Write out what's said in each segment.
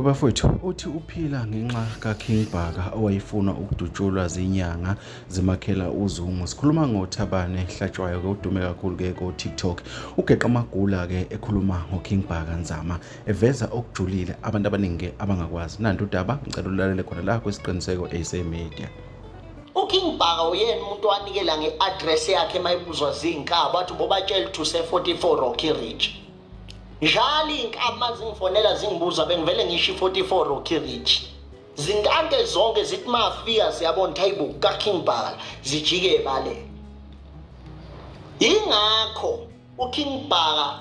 Bafowethu uthi uphila ngenxa kaKing Bhaka owayefuna ukudutshulwa zinyanga zimakhela uZungu. Sikhuluma ngoThabane Hlatshwayo odume kakhulu ku TikTok. Ugeqa Magula ekhuluma ngoKing Bhaka Nzama eveza okujulile abantu abaningi abangakwazi. Nanti udaba ngicela ulalele khona la kwesiqiniseko SA Media. uKing Bhaka uyena umuntu wanikela ngeaddress yakhe mayibuzwa zinkaba bathi bobatshela ukuthi use 44 Rocky Ridge. Njalo inkama zingifonela zingibuza bengivele ngisho 44 Rocky Ridge. Zinkante zonke zithi mafika siyabona hayibo kaKing Bhaka zijike ebale. Ingakho uKing Bhaka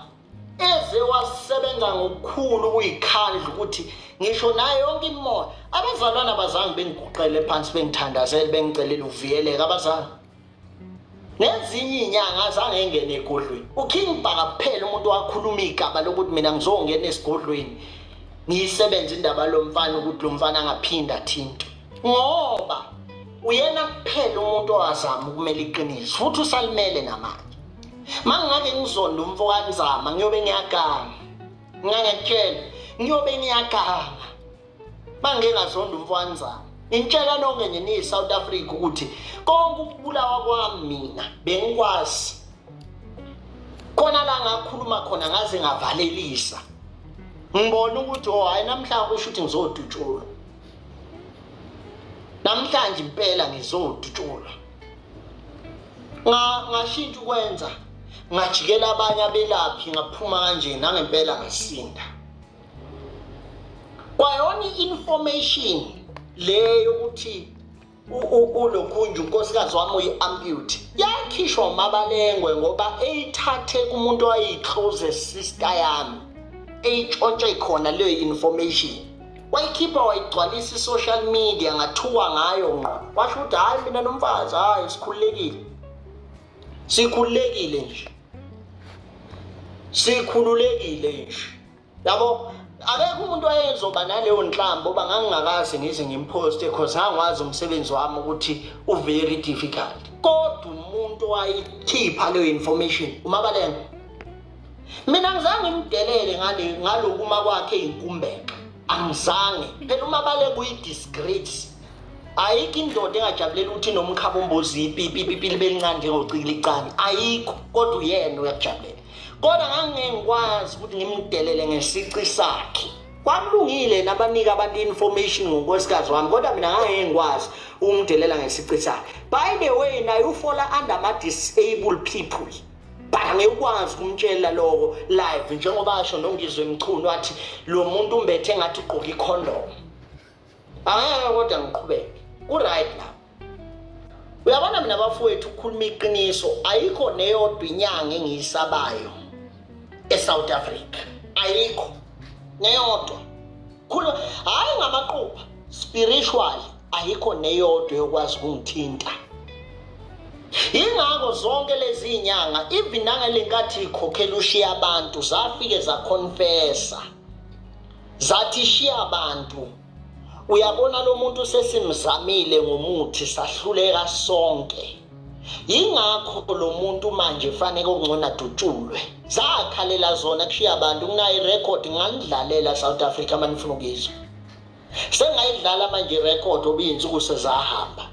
eze wasebenza ngokukhulu kuyikhandla ukuthi ngisho nayo yonke imoya abazalwana abazange bengiguqele phansi bengithandazele bengicelela uviyeleka abazange. Nezinye inyanga azange engene egodlweni. uKing Bhaka kuphela umuntu wakhuluma igaba lokuthi mina ngizongena esigodlweni ngiyisebenza indaba lomfana ukuthi lo mfana angaphinda athinto. Ngoba uyena kuphela umuntu owazama ukumela iqiniso futhi usalimele namanje. Mangake ngizonda umfowabo Nzama ngiyobe ngiyaganga. Ngangekutshela ngiyobe ngiyaganga. Mangengazonda umfowabo Nzama intshela nonke nje ni South Africa ukuthi konke ukubulawa kwami mina bengikwazi khona la ngakhuluma khona ngaze ngavalelisa ngibona ukuthi hayi namhlanje kusho ukuthi ngizodutshulwa namhlanje impela ngizodutshulwa ngashintsha ukwenza ngajikela abanye abelaphi ngaphuma kanje nangempela ngasinda kwayona information leyo ukuthi ulokhunju unkosikazi wami uyi-ampute yakhishwa uMabalengwe ngoba eyithathe kumuntu owayi-closest sister yami eyitshontshe khona leyo information wayikhipha wayigcwalisa i-social media ngathuka ngayo ngqo washo ukuthi hayi mina nomfazi hayi sikhululekile nje yabo akekho umuntu oyezoba naleyo nhlambo bangangakaze ngize ngimposte because angikwazi umsebenzi wami ukuthi very difficult kodwa umuntu owayikhipha leyo information uMabalengwe mina ngizange ngimdelele ngalokuma kwakhe inkumbeka angizange phela uMabalengwe uyi-disgrace ayikho indoda engajabulela ukuthi nomkhabombozi ipipi libelincane njengocikila icani ayikho kodwa uyena uyakujabulela kodwa ngangengikwazi ukuthi ngimdelele ngesici sakhe kwamlungile nabanika abantu information ngonkosikazi wami kodwa mina ngangengikwazi ukumdelela ngesici sakhe by the way naye ufola under ama-disabled people but angekwazi ukumtshela lokho live njengoba asho nongizwe emchuno wathi lo muntu umbethe ngathi ugqoka icondom angeke kodwa ngiqhubeke ku-right now uyabona mina bafowethu ukukhuluma iqiniso ayikho neyodwa inyanga engiyisabayo eSouth Africa ayikho neyodwa hayi ngamaqhuba spiritual ayikho neyodwa yokwazi ukungithinta ingakho zonke lezi inyanga even nangalenkathi ikhokhela ushiya abantu zafike zaconfessa zathi shiya abantu uyabona lo muntu sesimzamile ngomuthi sahluleka sonke ingakho lo muntu manje fanele ukungcona dutshulwe zakhalela zona kushiya abantu kunayo irecord ngandlalela South Africa manifuna ukizwa sengayidlala manje irecord obiyinsuku sezahamba